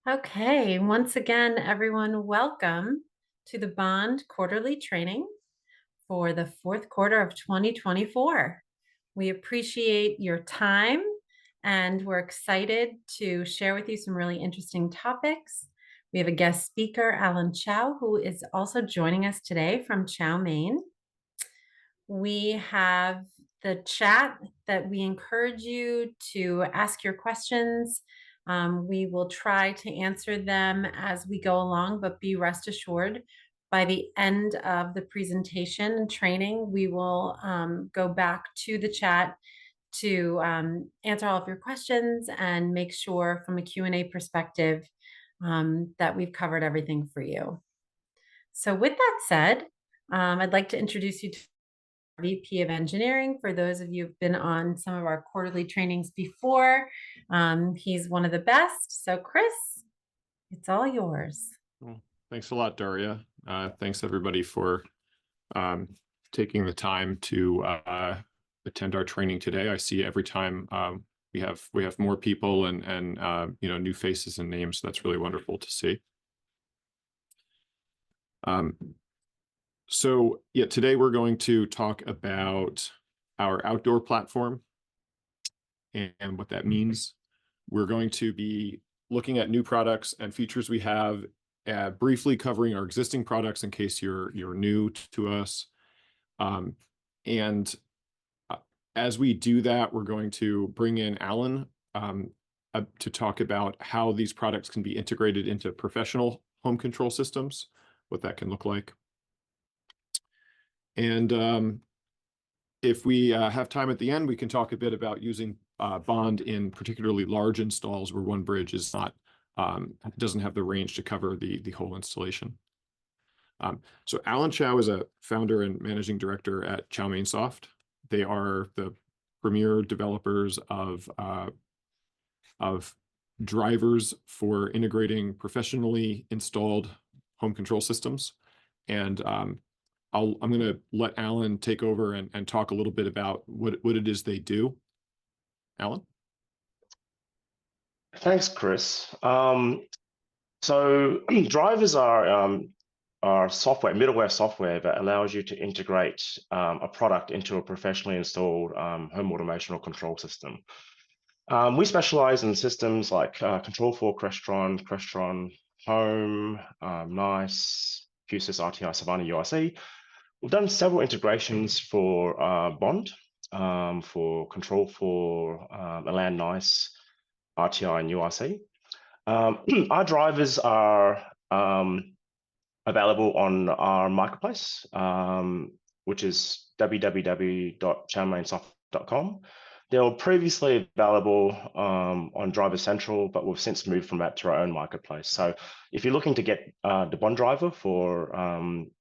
Okay, once again, everyone, welcome to the Bond quarterly training for the fourth quarter of 2024. We appreciate your time and we're excited to share with you some really interesting topics. We have a guest speaker, Alan Chow, who is also joining us today from Chowmain. We have the chat that we encourage you to ask your questions. We will try to answer them as we go along, but be rest assured, by the end of the presentation and training, we will go back to the chat to answer all of your questions and make sure from a Q&A perspective that we've covered everything for you. So with that said, I'd like to introduce you to VP of Engineering. For those of you who've been on some of our quarterly trainings before, he's one of the best. So Chris, it's all yours. Well, thanks a lot, Daria. Thanks everybody for taking the time to attend our training today. I see every time we have more people and new faces and names. That's really wonderful to see. So yeah, today we're going to talk about our outdoor platform and what that means. We're going to be looking at new products and features we have, briefly covering our existing products in case you're new to us. As we do that, we're going to bring in Alan to talk about how these products can be integrated into professional home control systems, what that can look like. And if we have time at the end, we can talk a bit about using Bond in particularly large installs where one bridge is not doesn't have the range to cover the whole installation. So Alan Chow is a founder and managing director at Chowmain Soft. They are the premier developers of drivers for integrating professionally installed home control systems. And I'm going to let Alan take over and talk a little bit about what it is they do. Alan? Thanks, Chris. So drivers are software, middleware software that allows you to integrate a product into a professionally installed home automation or control system. We specialize in systems like Control4, Crestron, Home, Nice, QSys, RTI, Savannah, UIC. We've done several integrations for Bond, for Control4, Elan, Nice, RTI, and UIC. Our drivers are available on our marketplace, which is www.chowmainsoft.com. They were previously available on Driver Central, but we've since moved from that to our own marketplace. So if you're looking to get the Bond driver for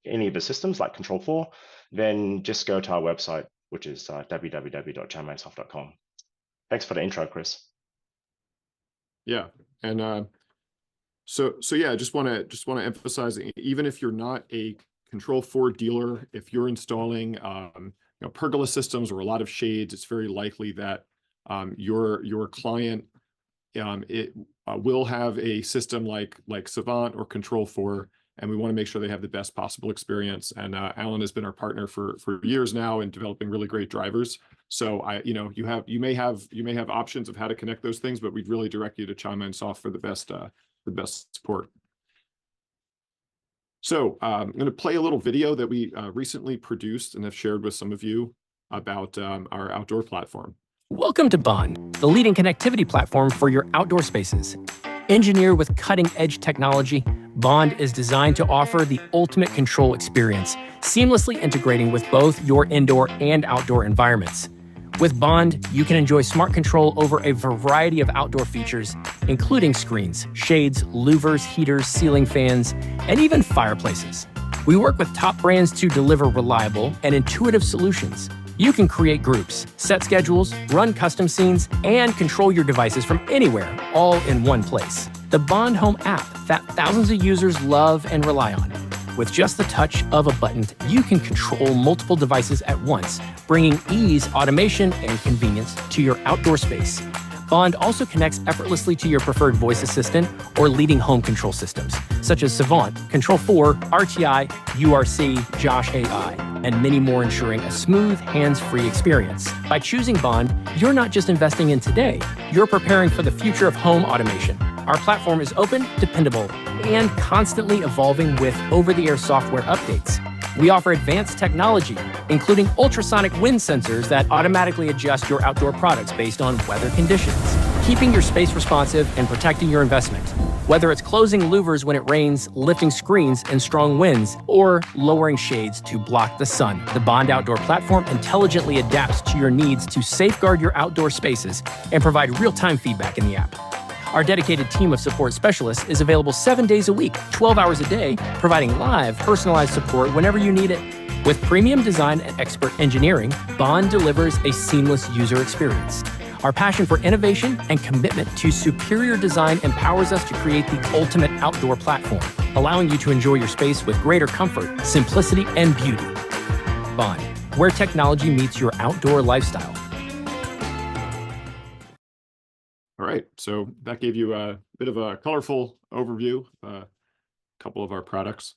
any of the systems like Control4, then just go to our website, which is www.chowmainsoft.com. Thanks for the intro, Chris. Yeah, and so yeah, I just want to emphasize, even if you're not a Control4 dealer, if you're installing pergola systems or a lot of shades, it's very likely that your client will have a system like Savant or Control4, and we want to make sure they have the best possible experience. And Alan has been our partner for years now in developing really great drivers. So you may have options of how to connect those things, but we'd really direct you to Chowmain Soft for the best support. So I'm going to play a little video that we recently produced and have shared with some of you about our outdoor platform. Welcome to Bond, the leading connectivity platform for your outdoor spaces. Engineered with cutting-edge technology, Bond is designed to offer the ultimate control experience, seamlessly integrating with both your indoor and outdoor environments. With Bond, you can enjoy smart control over a variety of outdoor features, including screens, shades, louvers, heaters, ceiling fans, and even fireplaces. We work with top brands to deliver reliable and intuitive solutions. You can create groups, set schedules, run custom scenes, and control your devices from anywhere, all in one place. The Bond Home app that thousands of users love and rely on. With just the touch of a button, you can control multiple devices at once, bringing ease, automation, and convenience to your outdoor space. Bond also connects effortlessly to your preferred voice assistant or leading home control systems, such as Savant, Control4, RTI, URC, Josh AI, and many more, ensuring a smooth, hands-free experience. By choosing Bond, you're not just investing in today, you're preparing for the future of home automation. Our platform is open, dependable, and constantly evolving with over-the-air software updates. We offer advanced technology, including ultrasonic wind sensors that automatically adjust your outdoor products based on weather conditions, keeping your space responsive and protecting your investment. Whether it's closing louvers when it rains, lifting screens in strong winds, or lowering shades to block the sun, the Bond Outdoor platform intelligently adapts to your needs to safeguard your outdoor spaces and provide real-time feedback in the app. Our dedicated team of support specialists is available 7 days a week, 12 hours a day, providing live, personalized support whenever you need it. With premium design and expert engineering, Bond delivers a seamless user experience. Our passion for innovation and commitment to superior design empowers us to create the ultimate outdoor platform, allowing you to enjoy your space with greater comfort, simplicity, and beauty. Bond, where technology meets your outdoor lifestyle. All right, so that gave you a bit of a colorful overview, a couple of our products.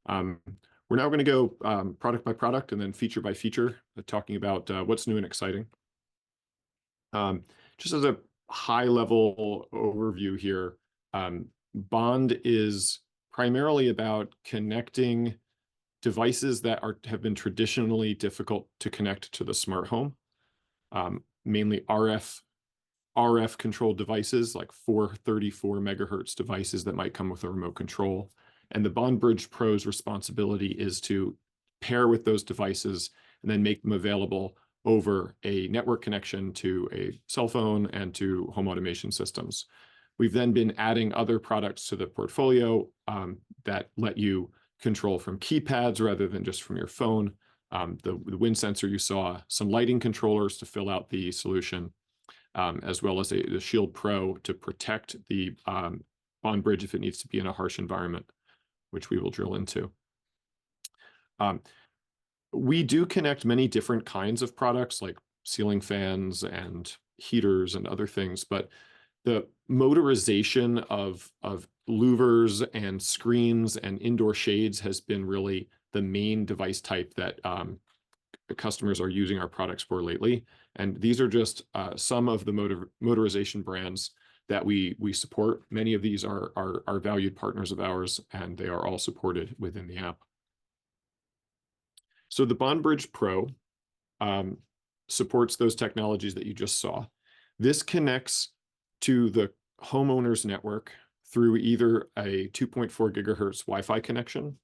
We're now going to go product by product and then feature by feature, talking about what's new and exciting. Just as a high-level overview here, Bond is primarily about connecting devices that have been traditionally difficult to connect to the smart home, mainly RF controlled devices like 434 megahertz devices that might come with a remote control. And the Bond Bridge Pro's responsibility is to pair with those devices and then make them available over a network connection to a cell phone and to home automation systems. We've then been adding other products to the portfolio that let you control from keypads rather than just from your phone. The wind sensor you saw, some lighting controllers to fill out the solution, as well as the Shield Pro to protect the Bond Bridge if it needs to be in a harsh environment, which we will drill into. We do connect many different kinds of products like ceiling fans and heaters and other things, but the motorization of louvers and screens and indoor shades has been really the main device type that customers are using our products for lately. And these are just some of the motorization brands that we support. Many of these are valued partners of ours, and they are all supported within the app. So the Bond Bridge Pro supports those technologies that you just saw. This connects to the homeowner's network through either a 2.4 gigahertz Wi-Fi connection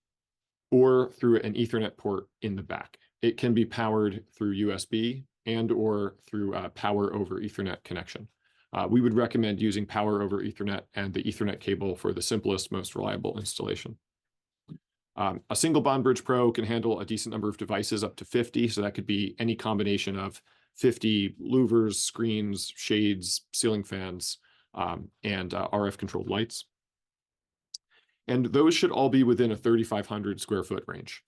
or through an Ethernet port in the back. It can be powered through USB and or through a power over Ethernet connection. We would recommend using power over Ethernet and the Ethernet cable for the simplest, most reliable installation. A single Bond Bridge Pro can handle a decent number of devices, up to 50. So that could be any combination of 50 louvers, screens, shades, ceiling fans, and RF controlled lights. And those should all be within a 3,500 square foot range.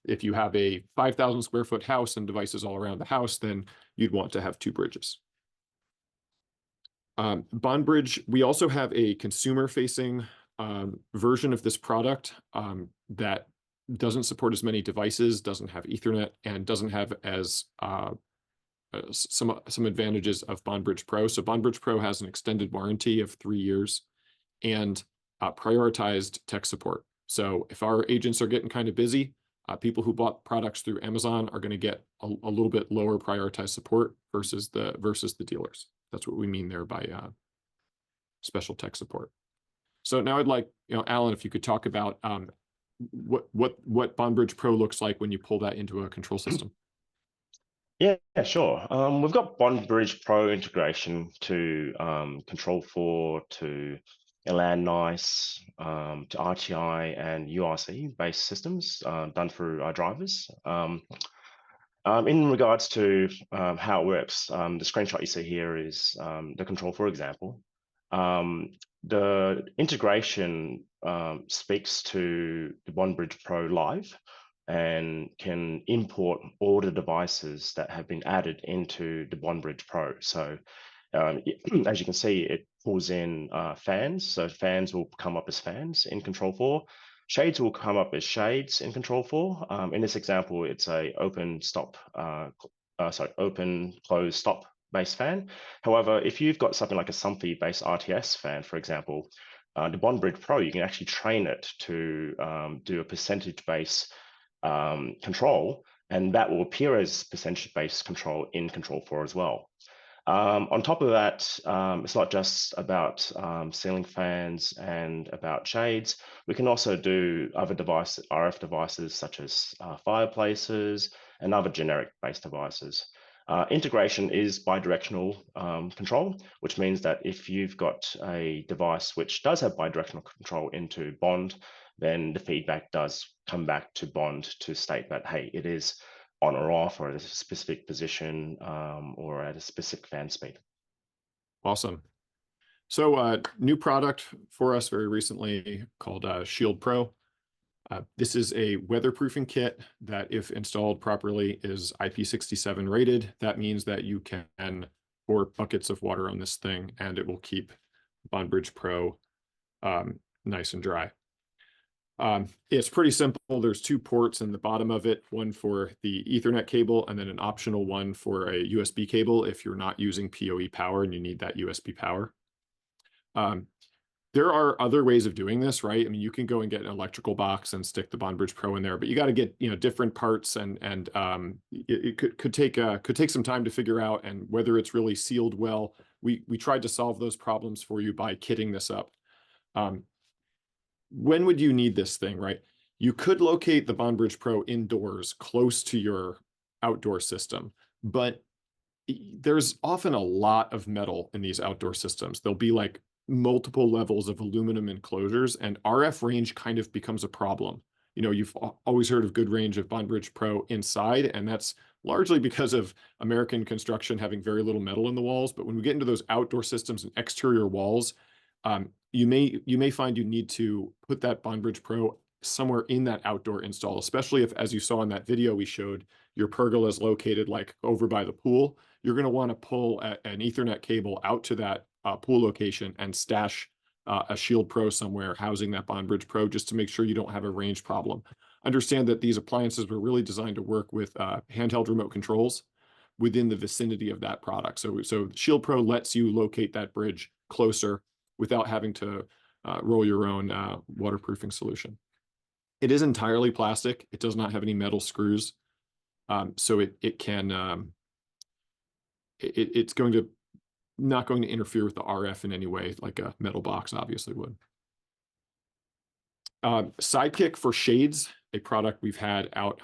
If you have a 5,000 square foot house and devices all around the house, then you'd want to have 2 bridges. Bond Bridge, we also have a consumer-facing version of this product that doesn't support as many devices, doesn't have Ethernet, and doesn't have as some advantages of Bond Bridge Pro. So Bond Bridge Pro has an extended warranty of 3 years and prioritized tech support. So if our agents are getting kind of busy, people who bought products through Amazon are going to get a little bit lower prioritized support versus the dealers. That's what we mean there by special tech support. So now I'd like, Alan, if you could talk about what Bond Bridge Pro looks like when you pull that into a control system. Yeah, sure. We've got Bond Bridge Pro integration to Control4, to Elan Nice, to RTI and URC based systems done through our drivers. In regards to how it works, the screenshot you see here is the Control4 example. The integration speaks to the Bond Bridge Pro Live and can import all the devices that have been added into the Bond Bridge Pro. So As you can see, it pulls in fans. So fans will come up as fans in Control 4. Shades will come up as shades in Control 4. In this example, it's a open close stop based fan. However, if you've got something like a Somfy based RTS fan, for example, the Bond Bridge Pro, you can actually train it to do a percentage based control, and that will appear as percentage based control in Control 4 as well. On top of that, it's not just about ceiling fans and about shades. We can also do other RF devices such as fireplaces and other generic-based devices. Integration is bidirectional control, which means that if you've got a device which does have bidirectional control into Bond, then the feedback does come back to Bond to state that, hey, it is on or off, or at a specific position, or at a specific fan speed. Awesome. So new product for us very recently called Shield Pro. This is a weatherproofing kit that, if installed properly, is IP67 rated. That means that you can pour buckets of water on this thing and it will keep Bond Bridge Pro nice and dry. It's pretty simple. There's two ports in the bottom of it, one for the Ethernet cable and then an optional one for a USB cable if you're not using PoE power and you need that USB power. There are other ways of doing this, right? I mean, you can go and get an electrical box and stick the Bond Bridge Pro in there, but you got to get, you know, different parts, and it could take some time to figure out, and whether it's really sealed well. We tried to solve those problems for you by kitting this up. When would you need this thing, right? You could locate the Bond Bridge Pro indoors close to your outdoor system, but there's often a lot of metal in these outdoor systems. There'll be like multiple levels of aluminum enclosures, and RF range kind of becomes a problem. You know, you've always heard of good range of Bond Bridge Pro inside, and that's largely because of American construction having very little metal in the walls. But when we get into those outdoor systems and exterior walls, you may find you need to put that Bond Bridge Pro somewhere in that outdoor install, especially if, as you saw in that video we showed, your pergola is located like over by the pool. You're going to want to pull an Ethernet cable out to that pool location and stash a Shield Pro somewhere housing that Bond Bridge Pro, just to make sure you don't have a range problem. Understand that these appliances were really designed to work with handheld remote controls within the vicinity of that product. So Shield Pro lets you locate that bridge closer without having to roll your own waterproofing solution. It is entirely plastic. It does not have any metal screws. So it's not going to interfere with the RF in any way, like a metal box obviously would. Sidekick for shades, a product we've had out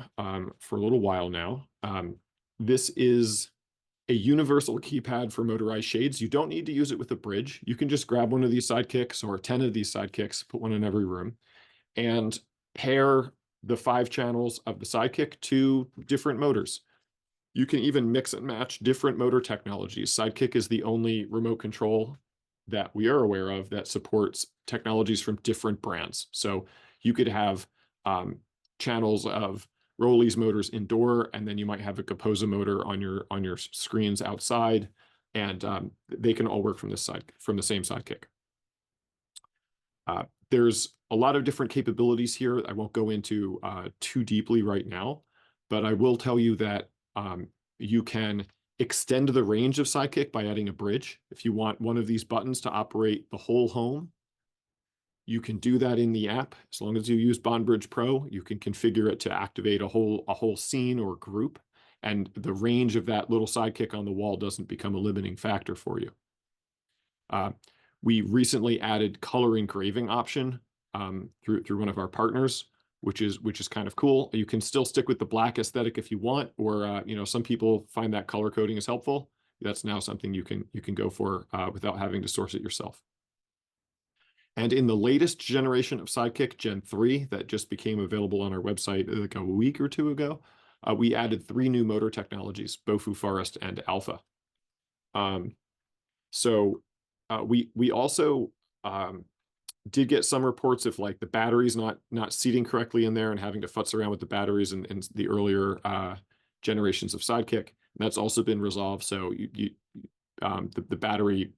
for a little while now. This is a universal keypad for motorized shades. You don't need to use it with a bridge. You can just grab one of these sidekicks or 10 of these sidekicks, put one in every room, and pair the 5 channels of the Sidekick to different motors. You can even mix and match different motor technologies. Sidekick is the only remote control that we are aware of that supports technologies from different brands. So you could have channels of Rollies motors indoor, and then you might have a Kaposa motor on your screens outside, and they can all work from the same Sidekick. There's a lot of different capabilities here. I won't go into too deeply right now, but I will tell you that you can extend the range of Sidekick by adding a bridge. If you want one of these buttons to operate the whole home, you can do that in the app. As long as you use Bond Bridge Pro, you can configure it to activate a whole scene or group, and the range of that little Sidekick on the wall doesn't become a limiting factor for you. We recently added color engraving option through one of our partners, which is kind of cool. You can still stick with the black aesthetic if you want, or you know, some people find that color coding is helpful. That's now something you can go for without having to source it yourself. And in the latest generation of Sidekick, Gen 3, that just became available on our website like a week or two ago, we added 3 new motor technologies: Bofu, Forest, and Alpha. We also did get some reports of like the batteries not seating correctly in there and having to futz around with the batteries in the earlier generations of Sidekick. And that's also been resolved. So the battery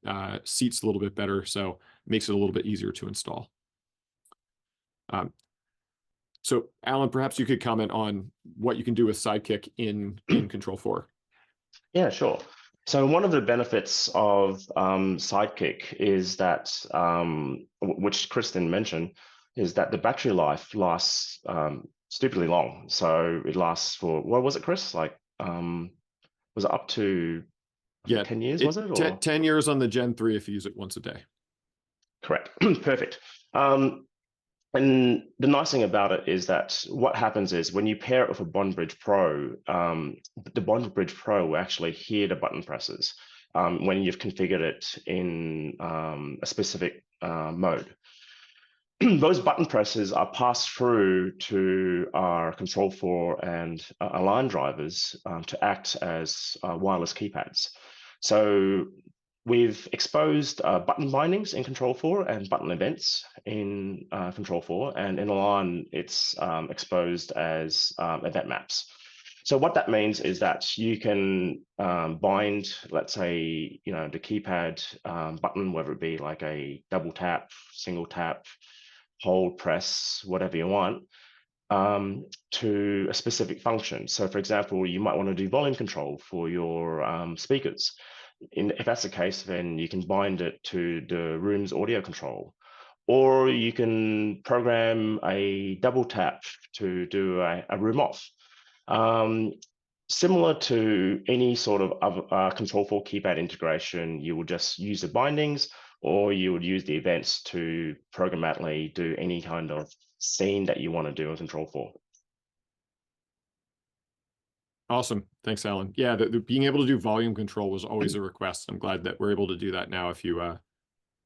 seats a little bit better, so makes it a little bit easier to install. So Alan, perhaps you could comment on what you can do with Sidekick in Control 4. Yeah, sure. So one of the benefits of Sidekick is that, which Kristen mentioned, is that the battery life lasts stupidly long. So it lasts for, what was it, Chris? Like, was it up to, I think, 10 years, was it? Or 10 years on the Gen 3 if you use it once a day. correct. Perfect. And the nice thing about it is that what happens is when you pair it with a Bond Bridge Pro, the Bond Bridge Pro will actually hear the button presses when you've configured it in a specific mode. Those button presses are passed through to our Control 4 and Align drivers to act as wireless keypads. So we've exposed button bindings in Control 4 and button events in Control 4, and in Align, it's exposed as event maps. So what that means is that you can bind, let's say, the keypad button, whether it be like a double tap, single tap, hold, press, whatever you want, to a specific function. So for example, you might want to do volume control for your speakers. If that's the case, then you can bind it to the room's audio control. Or you can program a double tap to do a room off. Similar to any sort of Control 4 keypad integration, you will just use the bindings, or you would use the events to programmatically do any kind of scene that you want to do in Control 4. Awesome. Thanks, Alan. Yeah, being able to do volume control was always a request. I'm glad that we're able to do that now if you know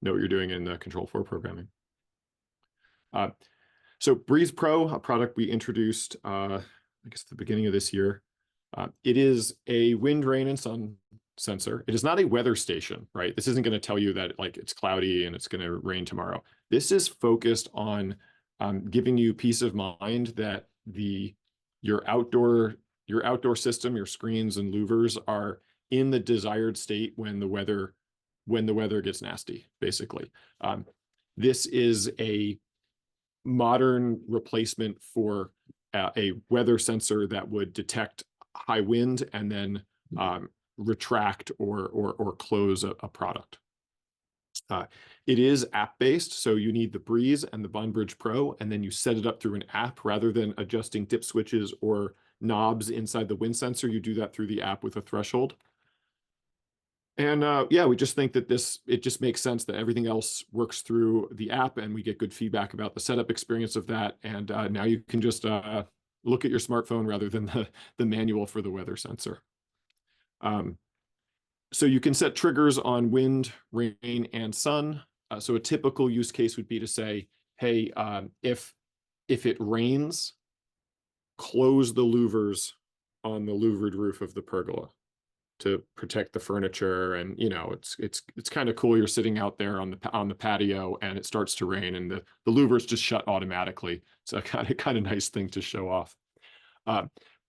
what you're doing in the Control 4 programming. So Breeze Pro, a product we introduced, I guess, at the beginning of this year. It is a wind, rain, and sun sensor. It is not a weather station, right? This isn't going to tell you that like it's cloudy and it's going to rain tomorrow. This is focused on giving you peace of mind that your outdoor system, your screens and louvers are in the desired state when the weather gets nasty, basically. This is a modern replacement for a weather sensor that would detect high wind and then retract or close a product. It is app-based, so you need the Breeze and the Bond Bridge Pro, and then you set it up through an app rather than adjusting dip switches or knobs inside the wind sensor. You do that through the app with a threshold. And yeah, we just think that it just makes sense that everything else works through the app, and we get good feedback about the setup experience of that. And now you can just look at your smartphone rather than the manual for the weather sensor. So you can set triggers on wind, rain, and sun. So a typical use case would be to say, hey, if it rains, close the louvers on the louvered roof of the pergola to protect the furniture. And it's kind of cool. You're sitting out there on the patio and it starts to rain and the louvers just shut automatically. It's a kind of nice thing to show off.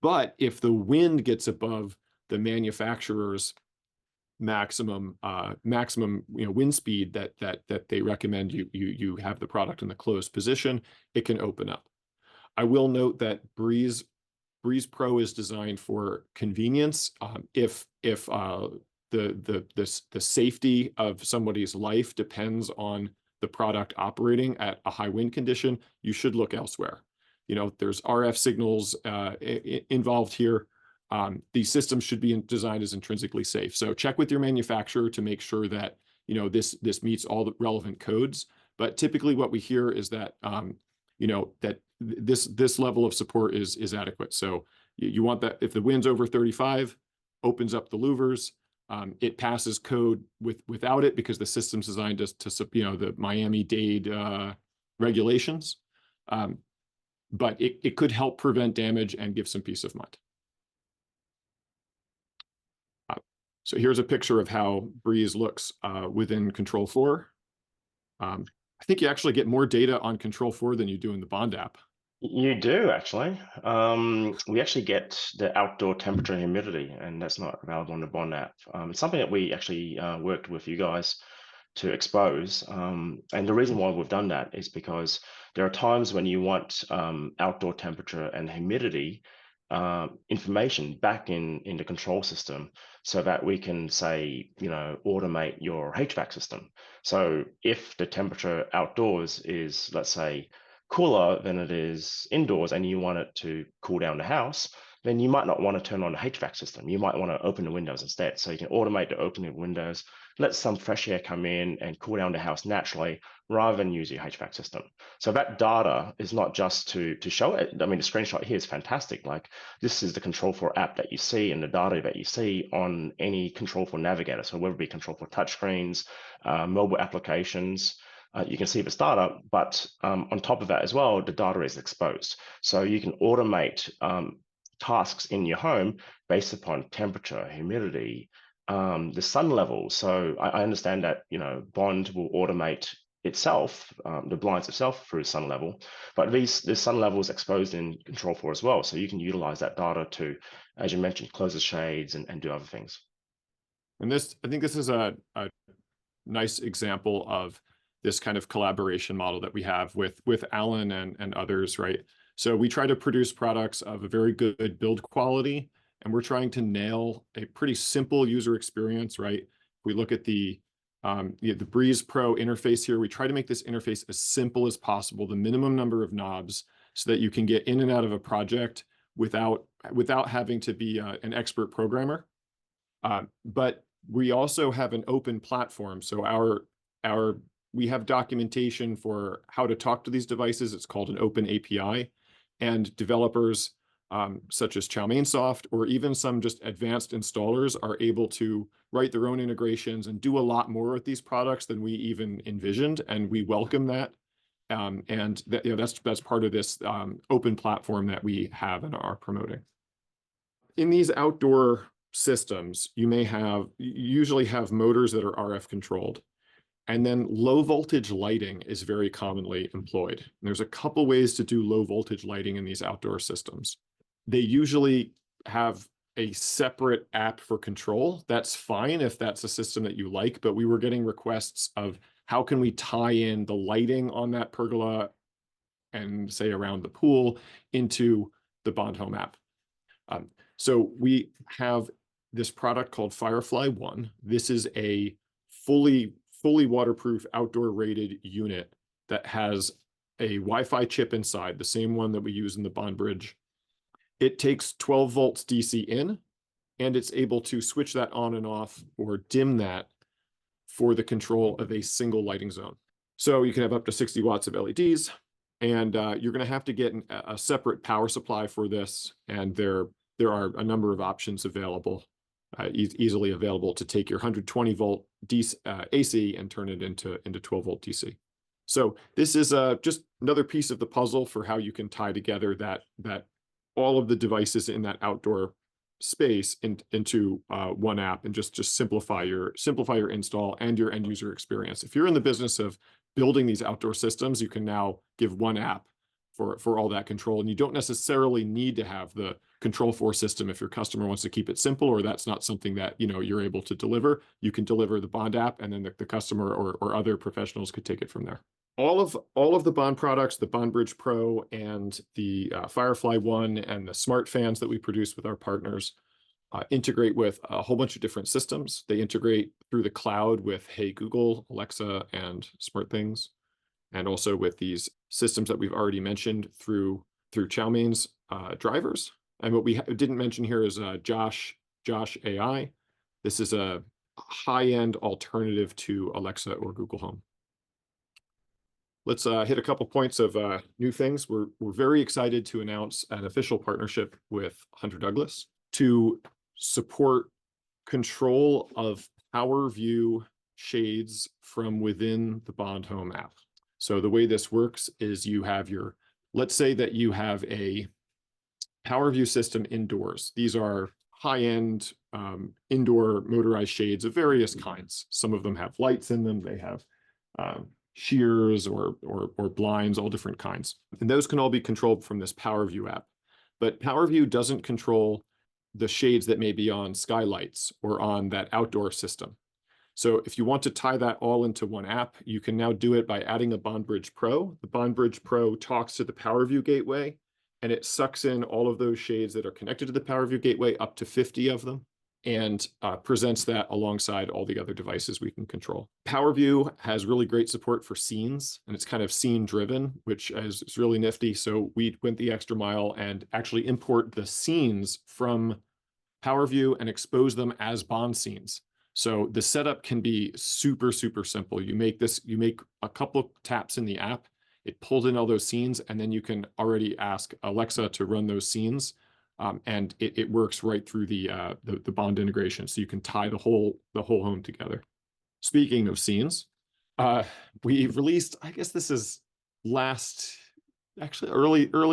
But if the wind gets above the manufacturer's maximum wind speed that they recommend you have the product in the closed position, it can open up. I will note that Breeze Pro is designed for convenience. If the safety of somebody's life depends on the product operating at a high wind condition, you should look elsewhere. There's RF signals involved here. These systems should be designed as intrinsically safe. So check with your manufacturer to make sure that this meets all the relevant codes. But typically, what we hear is that that this level of support is adequate. So you want that if the wind's over 35, opens up the louvers. It passes code without it because the system's designed to the Miami-Dade regulations. But it could help prevent damage and give some peace of mind. So here's a picture of how Breeze looks within Control 4. I think you actually get more data on Control 4 than you do in the Bond app. You do actually. We actually get the outdoor temperature and humidity, and that's not available on the Bond app. It's something that we actually worked with you guys to expose. And the reason why we've done that is because there are times when you want outdoor temperature and humidity information back in the control system, so that we can say, automate your HVAC system. So if the temperature outdoors is, let's say, cooler than it is indoors, and you want it to cool down the house, then you might not want to turn on the HVAC system. You might want to open the windows instead. So you can automate the opening of windows, let some fresh air come in and cool down the house naturally, rather than use your HVAC system. So that data is not just to show it. I mean, the screenshot here is fantastic. Like, this is the Control4 app that you see and the data that you see on any Control4 navigator. So whether it be Control4 touchscreens, mobile applications, you can see the data, but on top of that as well, the data is exposed. So you can automate tasks in your home based upon temperature, humidity, the sun level. So I understand that, Bond will automate itself, the blinds itself through sun level, but the sun level is exposed in Control4 as well. So you can utilize that data to, as you mentioned, close the shades and do other things. And I think this is a nice example of this kind of collaboration model that we have with Alan and others, right? So we try to produce products of a very good build quality, and we're trying to nail a pretty simple user experience, right? We look at the Breeze Pro interface here. We try to make this interface as simple as possible, the minimum number of knobs, so that you can get in and out of a project without having to be an expert programmer. But we also have an open platform. So we have documentation for how to talk to these devices. It's called an open API. And developers such as Chowmain Soft, or even some just advanced installers, are able to write their own integrations and do a lot more with these products than we even envisioned. And we welcome that. And that's part of this open platform that we have and are promoting. In these outdoor systems, you usually have motors that are RF controlled. And then low voltage lighting is very commonly employed. And there's a couple ways to do low voltage lighting in these outdoor systems. They usually have a separate app for control. That's fine if that's a system that you like, but we were getting requests of how can we tie in the lighting on that pergola and say around the pool into the Bond Home app. So we have this product called Firefly One. This is a fully waterproof outdoor rated unit that has a Wi-Fi chip inside, the same one that we use in the Bond Bridge. It takes 12 volts DC in, and it's able to switch that on and off or dim that for the control of a single lighting zone. So you can have up to 60 watts of LEDs, and you're going to have to get a separate power supply for this, and there are a number of options available. Easily available to take your 120 volt DC, AC and turn it into 12 volt DC. So this is just another piece of the puzzle for how you can tie together that all of the devices in that outdoor space into one app, and just simplify your install and your end user experience. If you're in the business of building these outdoor systems, you can now give one app for all that control, and you don't necessarily need to have the Control4 system if your customer wants to keep it simple, or that's not something that you're able to deliver. You can deliver the Bond app, and then the customer or other professionals could take it from there. All of the Bond products, the Bond Bridge Pro and the Firefly One and the smart fans that we produce with our partners integrate with a whole bunch of different systems. They integrate through the cloud with Hey Google, Alexa, and SmartThings, and also with these systems that we've already mentioned through Chowmain's drivers. And what we didn't mention here is Josh AI. This is a high-end alternative to Alexa or Google Home. Let's hit a couple points of new things. We're very excited to announce an official partnership with Hunter Douglas to support control of Power View shades from within the Bond Home app. So the way this works is you have let's say that you have a Power View system indoors. These are high-end indoor motorized shades of various kinds. Some of them have lights in them. They have shears or blinds, all different kinds. And those can all be controlled from this PowerView app. But PowerView doesn't control the shades that may be on skylights or on that outdoor system. So if you want to tie that all into one app, you can now do it by adding a BondBridge Pro. The BondBridge Pro talks to the PowerView gateway, and it sucks in all of those shades that are connected to the PowerView gateway, up to 50 of them, and presents that alongside all the other devices we can control. PowerView has really great support for scenes, and it's kind of scene driven, which is really nifty. So we went the extra mile and actually import the scenes from PowerView and expose them as Bond scenes. So the setup can be super, super simple. You make a couple of taps in the app, it pulls in all those scenes, and then you can already ask Alexa to run those scenes. And it works right through the Bond integration. So you can tie the whole home together. Speaking of scenes, we released, I guess this is early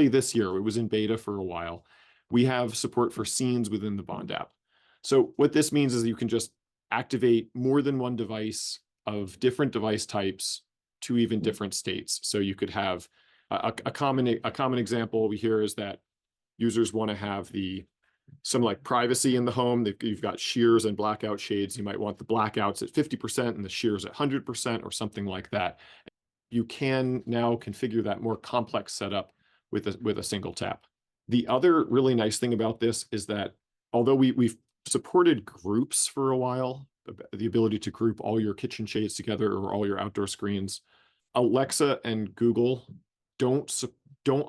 this year. It was in beta for a while. We have support for scenes within the Bond app. So what this means is you can just activate more than one device of different device types to even different states. So you could have a common example we hear is that users want to have some like privacy in the home. You've got shears and blackout shades. You might want the blackouts at 50% and the shears at 100% or something like that. You can now configure that more complex setup with a single tap. The other really nice thing about this is that although we've supported groups for a while, the ability to group all your kitchen shades together or all your outdoor screens, Alexa and Google don't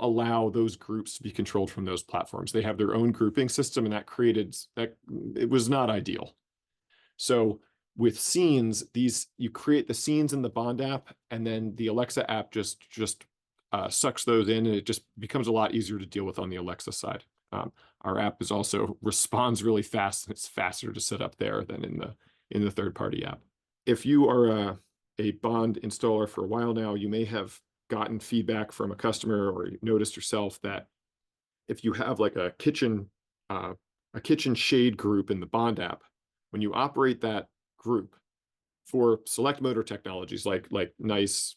allow those groups to be controlled from those platforms. They have their own grouping system, and that it was not ideal. So with scenes, you create the scenes in the Bond app, and then the Alexa app just sucks those in, and it just becomes a lot easier to deal with on the Alexa side. Our app is also responds really fast, and it's faster to set up there than in the third-party app. If you are a Bond installer for a while now, you may have gotten feedback from a customer, or you've noticed yourself that if you have like a kitchen shade group in the Bond app, when you operate that group for select motor technologies like Nice,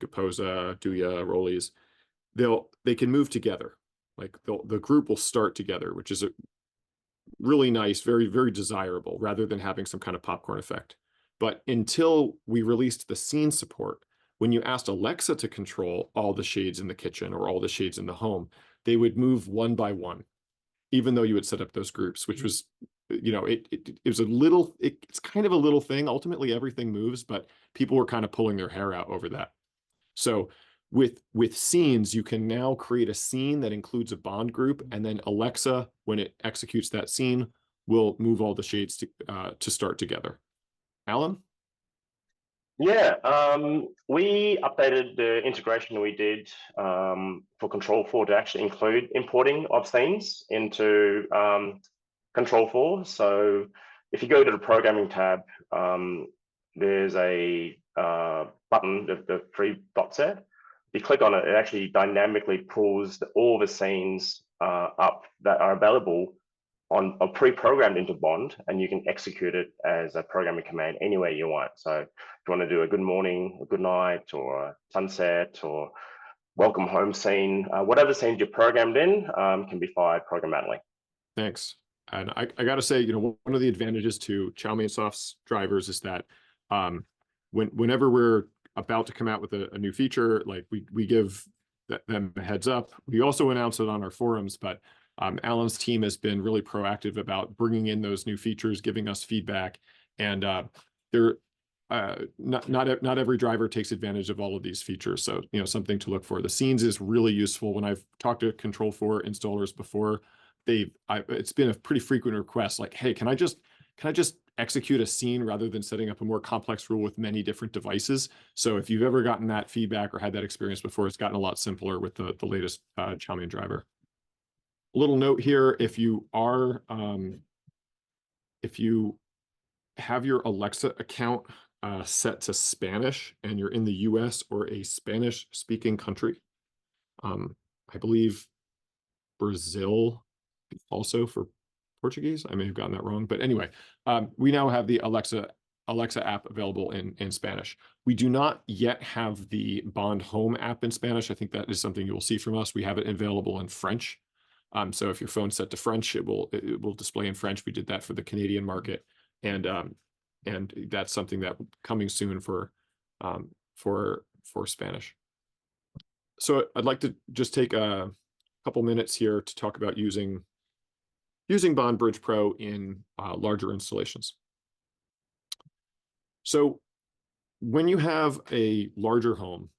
Gaposa, Duya, Rollies, they can move together. Like the group will start together, which is a really nice, very, very desirable, rather than having some kind of popcorn effect. But until we released the scene support, when you asked Alexa to control all the shades in the kitchen or all the shades in the home, they would move one by one, even though you had set up those groups, which was, it was it's kind of a little thing. Ultimately, everything moves, but people were kind of pulling their hair out over that. So with scenes, you can now create a scene that includes a Bond group, and then Alexa, when it executes that scene, will move all the shades to start together. Alan? Yeah, we updated the integration we did for Control4 to actually include importing of scenes into Control4. So if you go to the programming tab, there's a button, the three dots there. If you click on it, it actually dynamically pulls all the scenes up that are available are pre-programmed into Bond, and you can execute it as a programming command anywhere you want. So if you want to do a good morning, a good night, or a sunset, or welcome home scene, whatever scenes you're programmed in can be fired programmatically. Thanks. And I got to say, one of the advantages to Chowmain Soft's drivers is that whenever we're about to come out with a new feature, like we give them a heads up. We also announce it on our forums, but Alan's team has been really proactive about bringing in those new features, giving us feedback, and not every driver takes advantage of all of these features. So something to look for. The scenes is really useful. When I've talked to Control4 installers before, it's been a pretty frequent request, like, hey, can I just execute a scene rather than setting up a more complex rule with many different devices? So if you've ever gotten that feedback or had that experience before, it's gotten a lot simpler with the latest Chowmain driver. A little note here, if you have your Alexa account set to Spanish and you're in the US or a Spanish speaking country, I believe Brazil also for Portuguese. I may have gotten that wrong, but anyway, we now have the Alexa app available in Spanish. We do not yet have the Bond Home app in Spanish. I think that is something you will see from us. We have it available in French. So if your phone's set to French, it will display in French. We did that for the Canadian market, and that's something that coming soon for Spanish. So I'd like to just take a couple minutes here to talk about using Bond Bridge Pro in larger installations. So when you have a larger home,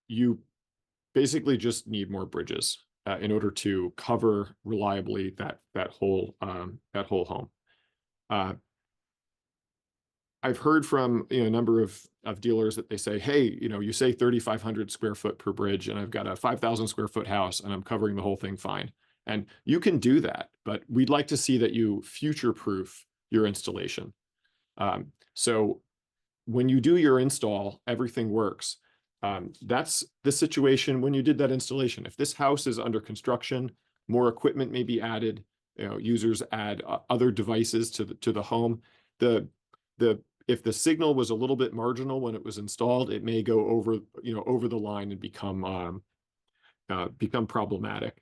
you basically just need more bridges in order to cover reliably that whole home. I've heard from a number of dealers that they say, hey, you say 3,500 square foot per bridge, and I've got a 5,000 square foot house, and I'm covering the whole thing fine. And you can do that, but we'd like to see that you future-proof your installation. So when you do your install, everything works. That's the situation when you did that installation. If this house is under construction, more equipment may be added. Users add other devices to the home. If the signal was a little bit marginal when it was installed, it may go over the line and become problematic.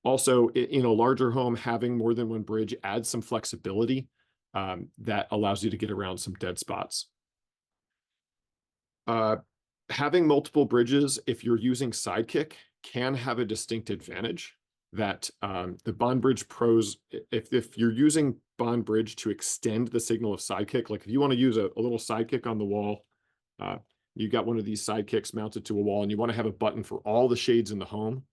Also, in a larger home, having more than one bridge adds some flexibility that allows you to get around some dead spots. Having multiple bridges, if you're using Sidekick, can have a distinct advantage that the Bond Bridge Pros, if you're using Bond Bridge to extend the signal of Sidekick, like if you want to use a little Sidekick on the wall, you got one of these Sidekicks mounted to a wall and you want to have a button for all the shades in the home,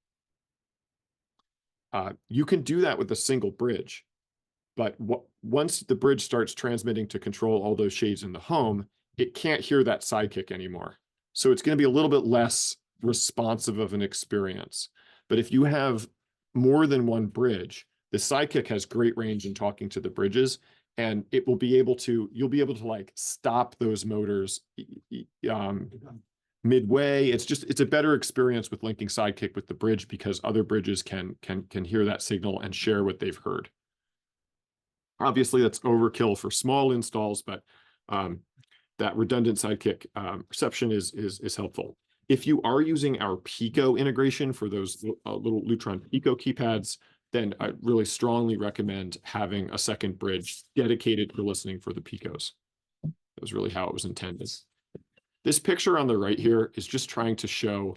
you can do that with a single bridge. But once the bridge starts transmitting to control all those shades in the home, it can't hear that Sidekick anymore. So it's going to be a little bit less responsive of an experience. But if you have more than one bridge, the Sidekick has great range in talking to the bridges, and you'll be able to like stop those motors midway. It's a better experience with linking Sidekick with the bridge because other bridges can hear that signal and share what they've heard. Obviously, that's overkill for small installs, but that redundant Sidekick reception is helpful. If you are using our Pico integration for those little Lutron Pico keypads, then I really strongly recommend having a second bridge dedicated for listening for the Picos. That was really how it was intended. This picture on the right here is just trying to show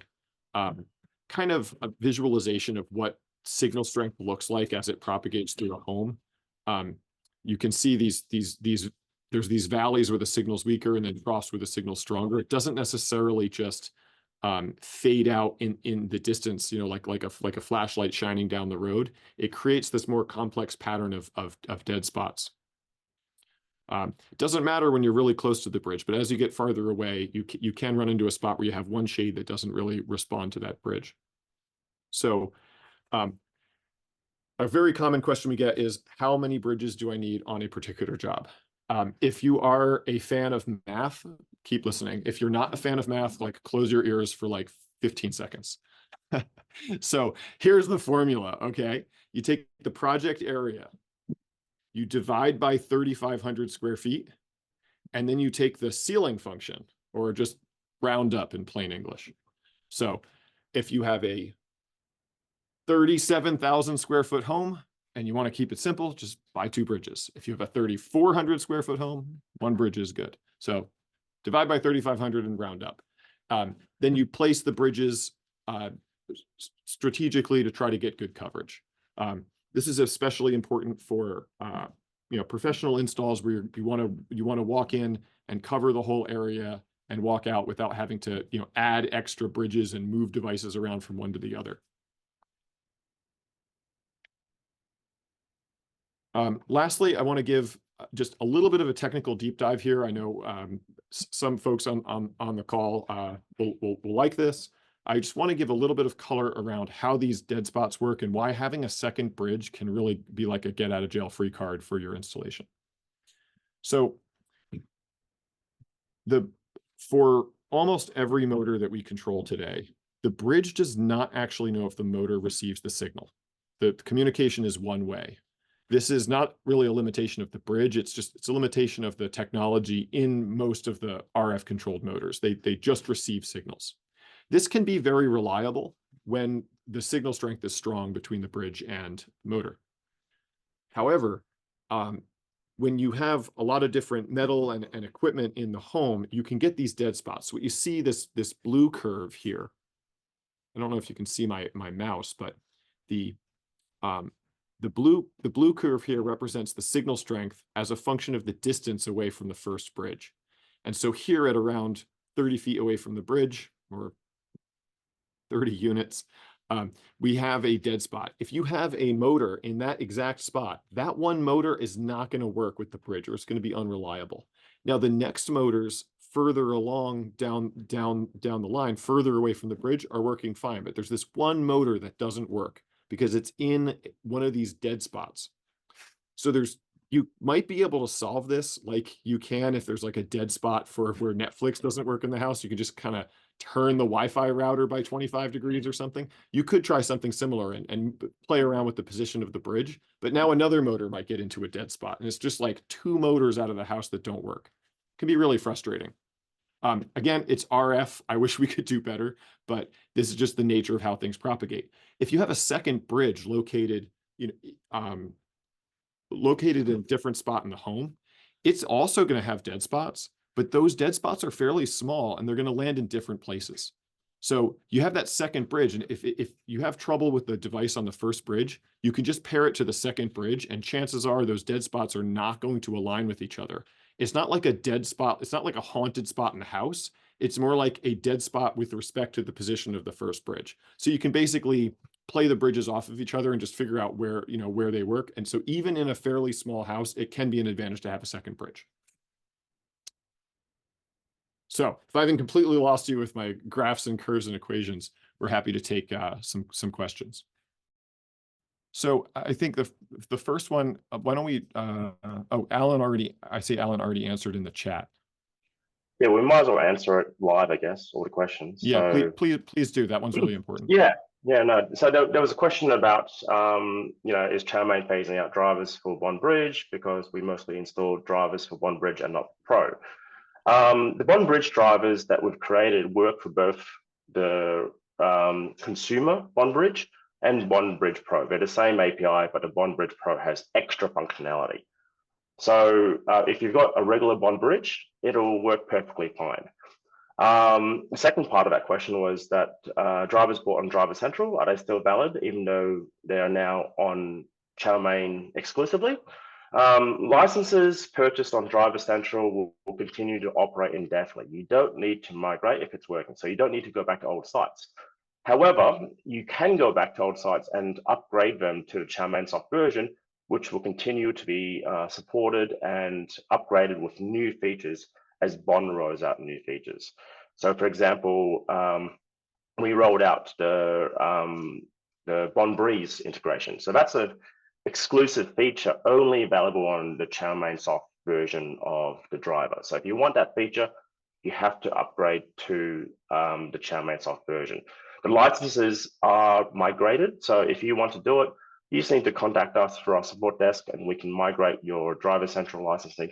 kind of a visualization of what signal strength looks like as it propagates through a home. You can see there's these valleys where the signal's weaker and then troughs where the signal's stronger. It doesn't necessarily just fade out in the distance, like a flashlight shining down the road. It creates this more complex pattern of dead spots. It doesn't matter when you're really close to the bridge, but as you get farther away, you can run into a spot where you have one shade that doesn't really respond to that bridge. So a very common question we get is, how many bridges do I need on a particular job? If you are a fan of math, keep listening. If you're not a fan of math, like close your ears for like 15 seconds. So here's the formula, okay? You take the project area, you divide by 3,500 square feet, and then you take the ceiling function, or just round up in plain English. So if you have a 37,000 square foot home and you want to keep it simple, just buy two bridges. If you have a 3,400 square foot home, one bridge is good. So divide by 3,500 and round up. Then you place the bridges strategically to try to get good coverage. This is especially important for professional installs where you want to walk in and cover the whole area and walk out without having to add extra bridges and move devices around from one to the other. Lastly, I want to give just a little bit of a technical deep dive here. I know some folks on the call will like this. I just want to give a little bit of color around how these dead spots work and why having a second bridge can really be like a get out of jail free card for your installation. So for almost every motor that we control today, the bridge does not actually know if the motor receives the signal. The communication is one way. This is not really a limitation of the bridge. It's a limitation of the technology in most of the RF controlled motors. They just receive signals. This can be very reliable when the signal strength is strong between the bridge and motor. However, when you have a lot of different metal and equipment in the home, you can get these dead spots. So what you see this blue curve here. I don't know if you can see my mouse, but the blue curve here represents the signal strength as a function of the distance away from the first bridge. And so here at around 30 feet away from the bridge, or 30 units, we have a dead spot. If you have a motor in that exact spot, that one motor is not going to work with the bridge, or it's going to be unreliable. Now, the next motors further along down the line, further away from the bridge, are working fine. But there's this one motor that doesn't work because it's in one of these dead spots. So you might be able to solve this like you can if there's like a dead spot for where Netflix doesn't work in the house. You can just kind of turn the Wi-Fi router by 25 degrees or something. You could try something similar and play around with the position of the bridge. But now another motor might get into a dead spot. And it's just like 2 motors out of the house that don't work. It can be really frustrating. Again, it's RF. I wish we could do better, but this is just the nature of how things propagate. If you have a second bridge located, located in a different spot in the home, it's also going to have dead spots, but those dead spots are fairly small and they're going to land in different places. So you have that second bridge, and if you have trouble with the device on the first bridge, you can just pair it to the second bridge, and chances are those dead spots are not going to align with each other. It's not like a dead spot. It's not like a haunted spot in the house. It's more like a dead spot with respect to the position of the first bridge. So you can basically play the bridges off of each other and just figure out where they work. And so even in a fairly small house, it can be an advantage to have a second bridge. So if I haven't completely lost you with my graphs and curves and equations, we're happy to take some questions. So I think the first one, why don't we, Alan already answered in the chat. Yeah, we might as well answer it live, I guess, all the questions. Yeah, so, please do. That one's really important. Yeah, no. So there was a question about, is Chowmain phasing out drivers for one bridge, because we mostly installed drivers for one bridge and not Pro. The one bridge drivers that we've created work for both the consumer one bridge and one bridge Pro. They're the same API, but the one bridge Pro has extra functionality. So if you've got a regular one bridge, it'll work perfectly fine. The second part of that question was that drivers bought on Driver Central, are they still valid, even though they are now on Chownmain exclusively? Licenses purchased on Driver Central will continue to operate indefinitely. You don't need to migrate if it's working, so you don't need to go back to old sites. However, you can go back to old sites and upgrade them to the Chowmain Soft version, which will continue to be supported and upgraded with new features as Bond rolls out new features. So, for example, we rolled out the Bond Breeze integration. So that's an exclusive feature only available on the Chowmain Soft version of the driver. So if you want that feature, you have to upgrade to the Chowmain Soft version. The licenses are migrated. So if you want to do it, you just need to contact us for our support desk, and we can migrate your Driver Central licensing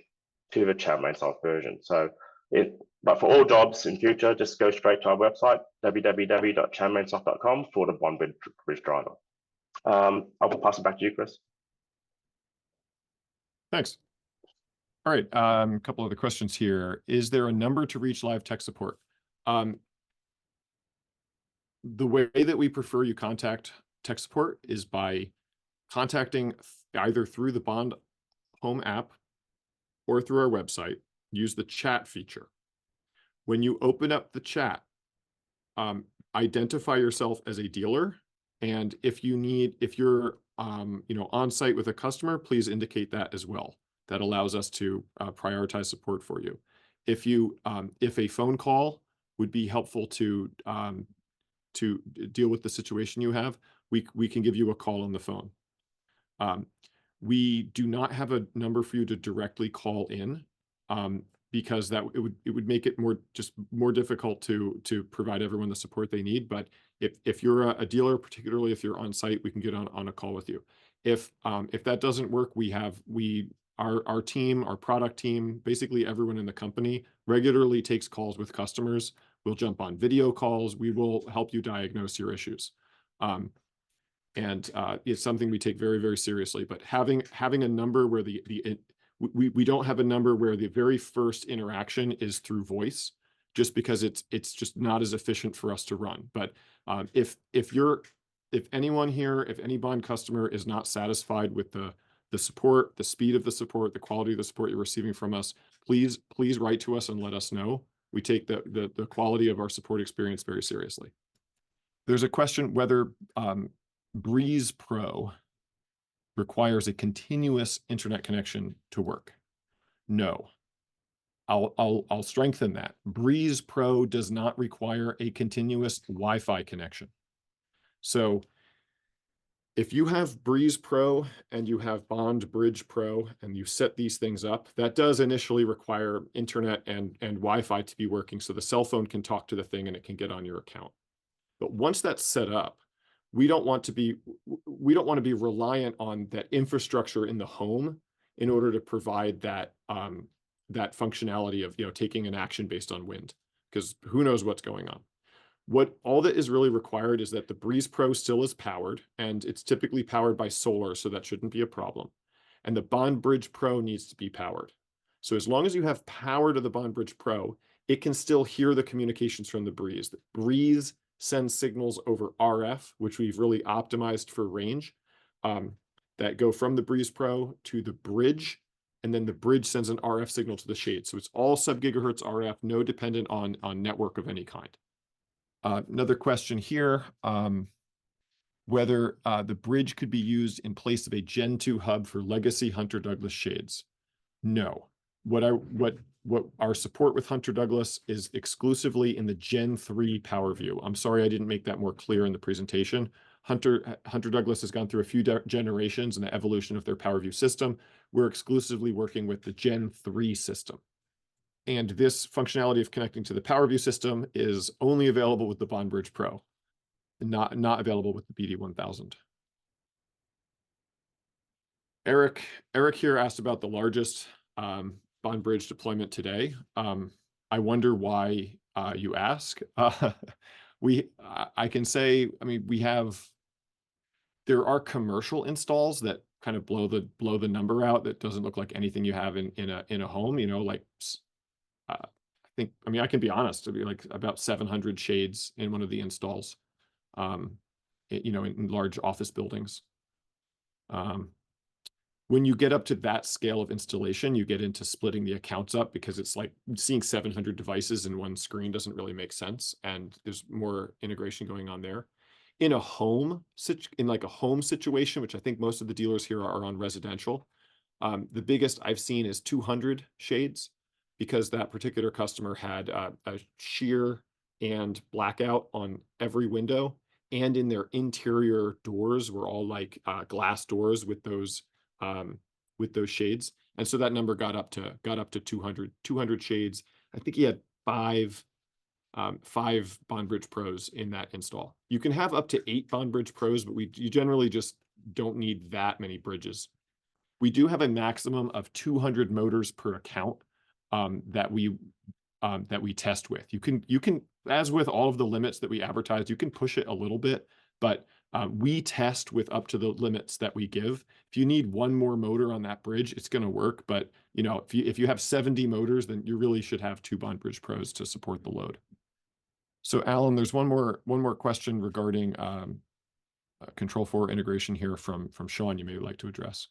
to the Chowmain Soft version. So, but for all jobs in future, just go straight to our website, www.chowmainsoft.com, for the Bond Bridge driver. I will pass it back to you, Chris. Thanks. All right, a couple of the questions here. Is there a number to reach live tech support? The way that we prefer you contact tech support is by contacting either through the Bond Home app or through our website. Use the chat feature. When you open up the chat, identify yourself as a dealer, and if you're on site with a customer, please indicate that as well. That allows us to prioritize support for you. If a phone call would be helpful to deal with the situation you have, we can give you a call on the phone. We do not have a number for you to directly call in, because it would make it more difficult to provide everyone the support they need. But if you're a dealer, particularly if you're on site, we can get on a call with you. If that doesn't work, our team, our product team, basically everyone in the company regularly takes calls with customers. We'll jump on video calls. We will help you diagnose your issues. And it's something we take very, very seriously. But having a number where we don't have a number where the very first interaction is through voice, just because it's just not as efficient for us to run. But if anyone here, if any bond customer is not satisfied with the support, the speed of the support, the quality of the support you're receiving from us, please write to us and let us know. We take the quality of our support experience very seriously. There's a question whether Breeze Pro requires a continuous internet connection to work. No. I'll strengthen that. Breeze Pro does not require a continuous Wi-Fi connection. So if you have Breeze Pro and you have Bond Bridge Pro and you set these things up, that does initially require internet and Wi-Fi to be working so the cell phone can talk to the thing and it can get on your account. But once that's set up, we don't want to be reliant on that infrastructure in the home in order to provide that that functionality of taking an action based on wind, because who knows what's going on. All that is really required is that the Breeze Pro still is powered, and it's typically powered by solar, so that shouldn't be a problem. And the Bond Bridge Pro needs to be powered. So as long as you have power to the Bond Bridge Pro, it can still hear the communications from the Breeze. The Breeze sends signals over RF, which we've really optimized for range, that go from the Breeze Pro to the bridge, and then the bridge sends an RF signal to the shade. So it's all sub-gigahertz RF, no dependent on network of any kind. Another question here, whether the bridge could be used in place of a Gen 2 hub for legacy Hunter Douglas shades. No. What our support with Hunter Douglas is exclusively in the Gen 3 power view. I'm sorry I didn't make that more clear in the presentation. Hunter Douglas has gone through a few generations in the evolution of their power view system. We're exclusively working with the Gen 3 system. And this functionality of connecting to the PowerView system is only available with the Bond Bridge Pro, not available with the BD1000. Eric here asked about the largest Bond Bridge deployment today. I wonder why you ask. I can say, I mean, there are commercial installs that kind of blow the number out. That doesn't look like anything you have in a home. Like. I can be honest, it'd be like about 700 shades in one of the installs, in large office buildings. When you get up to that scale of installation, you get into splitting the accounts up, because it's like seeing 700 devices in one screen doesn't really make sense. And there's more integration going on there. In a home situation, which I think most of the dealers here are on residential, the biggest I've seen is 200 shades, because that particular customer had a shear and blackout on every window, and in their interior doors were all like glass doors with those shades. And so that number got up to 200 shades. I think he had five Bond Bridge Pros in that install. You can have up to 8 Bond Bridge Pros, but you generally just don't need that many bridges. We do have a maximum of 200 motors per account that we test with. You can, as with all of the limits that we advertise, you can push it a little bit, but we test with up to the limits that we give. If you need one more motor on that bridge, it's going to work. But if you have 70 motors, then you really should have 2 Bond Bridge Pros to support the load. So Alan, there's one more question regarding Control4 integration here from Sean. You may like to address.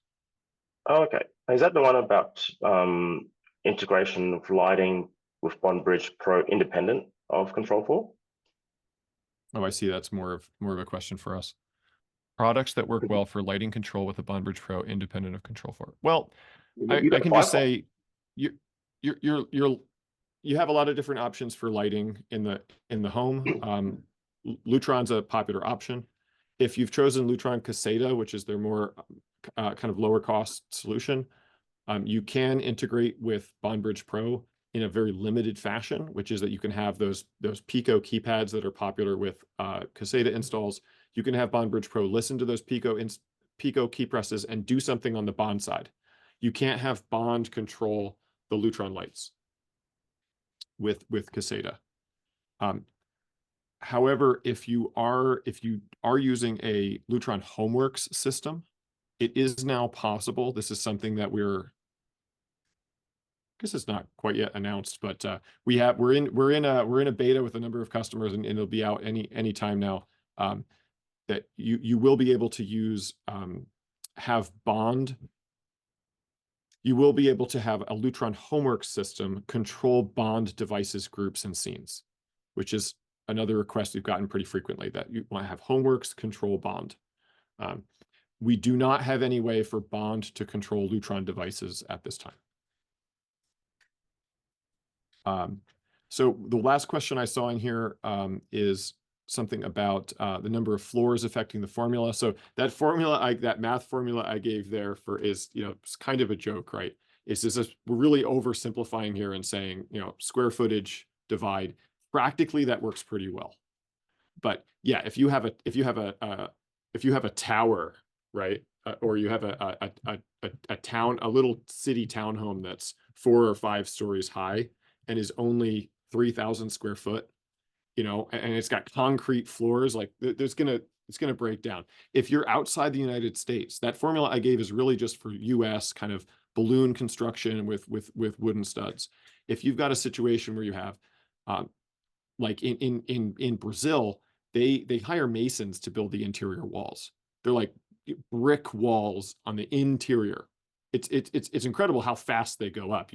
Oh, okay. Is that the one about integration of lighting with Bond Bridge Pro independent of Control4? Oh, I see. That's more of a question for us. Products that work well for lighting control with a Bond Bridge Pro independent of Control4. Well, I can just say you have a lot of different options for lighting in the home. Lutron's a popular option. If you've chosen Lutron Caseta, which is their more kind of lower cost solution, you can integrate with Bond Bridge Pro in a very limited fashion, which is that you can have those Pico keypads that are popular with Caseta installs. You can have Bond Bridge Pro listen to those Pico Pico key presses and do something on the bond side. You can't have bond control the Lutron lights with Caseta. However, if you are using a Lutron Homeworks system, it is now possible. This is something that I guess it's not quite yet announced, but we're in a beta with a number of customers, and it'll be out any time now. That you will be able to use have bond. You will be able to have a Lutron Homework system control bond devices, groups, and scenes, which is another request we've gotten pretty frequently, that you want to have Homeworks control bond. We do not have any way for bond to control Lutron devices at this time. So the last question I saw in here is something about the number of floors affecting the formula. So that formula, that math formula I gave there is, it's kind of a joke, right? We're really oversimplifying here and saying, square footage divide. Practically, that works pretty well. But yeah, if you have a tower, right, or you have a little city townhome that's 4 or 5 stories high and is only 3,000 square foot, and it's got concrete floors, like it's gonna break down. If you're outside the United States, that formula I gave is really just for US kind of balloon construction with wooden studs. If you've got a situation where you have like in Brazil, they hire masons to build the interior walls. They're like brick walls on the interior. It's incredible how fast they go up.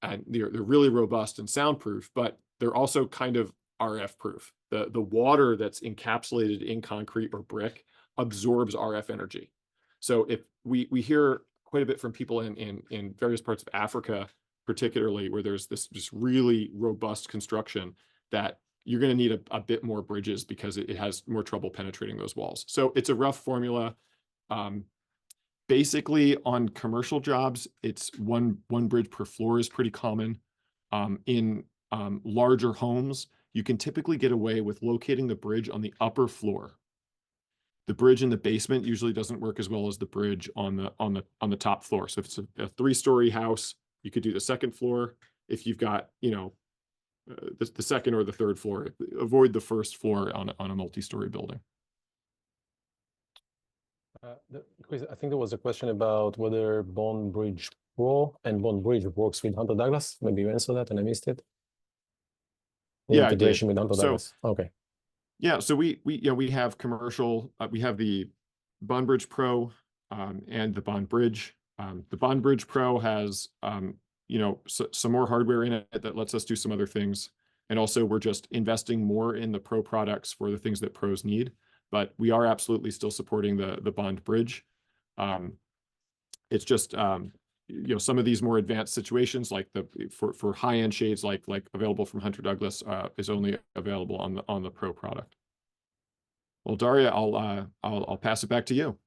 And they're really robust and soundproof, but they're also kind of RF proof. The water that's encapsulated in concrete or brick absorbs RF energy. So if we hear quite a bit from people in various parts of Africa, particularly where there's this just really robust construction, that you're going to need a bit more bridges because it has more trouble penetrating those walls. So it's a rough formula. Basically, on commercial jobs, it's one bridge per floor is pretty common. In larger homes, you can typically get away with locating the bridge on the upper floor. The bridge in the basement usually doesn't work as well as the bridge on the top floor. So if it's a 3-story house, you could do the 2nd floor. If you've got the 2nd or the 3rd floor, avoid the 1st floor on a multi-story building. I think there was a question about whether Bond Bridge Pro and Bond Bridge works with Hunter Douglas. Maybe you answered that and I missed it. The integration with Hunter Douglas. Okay. Yeah, so we have commercial. We have the Bond Bridge Pro and the Bond Bridge. The Bond Bridge Pro has some more hardware in it that lets us do some other things, and also we're just investing more in the Pro products for the things that pros need. But we are absolutely still supporting the Bond Bridge. It's just some of these more advanced situations, like for high-end shades, like available from Hunter Douglas, is only available on the Pro product. Well, Daria, I'll pass it back to you.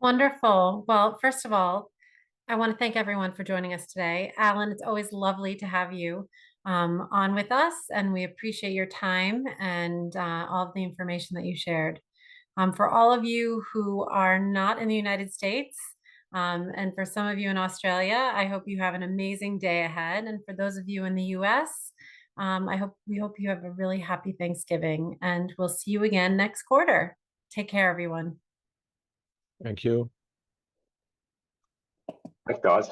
Wonderful. Well, first of all, I want to thank everyone for joining us today. Alan, it's always lovely to have you on with us, and we appreciate your time and all of the information that you shared. For all of you who are not in the United States, and for some of you in Australia, I hope you have an amazing day ahead. And for those of you in the US, we hope you have a really happy Thanksgiving, and we'll see you again next quarter. Take care, everyone. Thank you. Thanks, guys.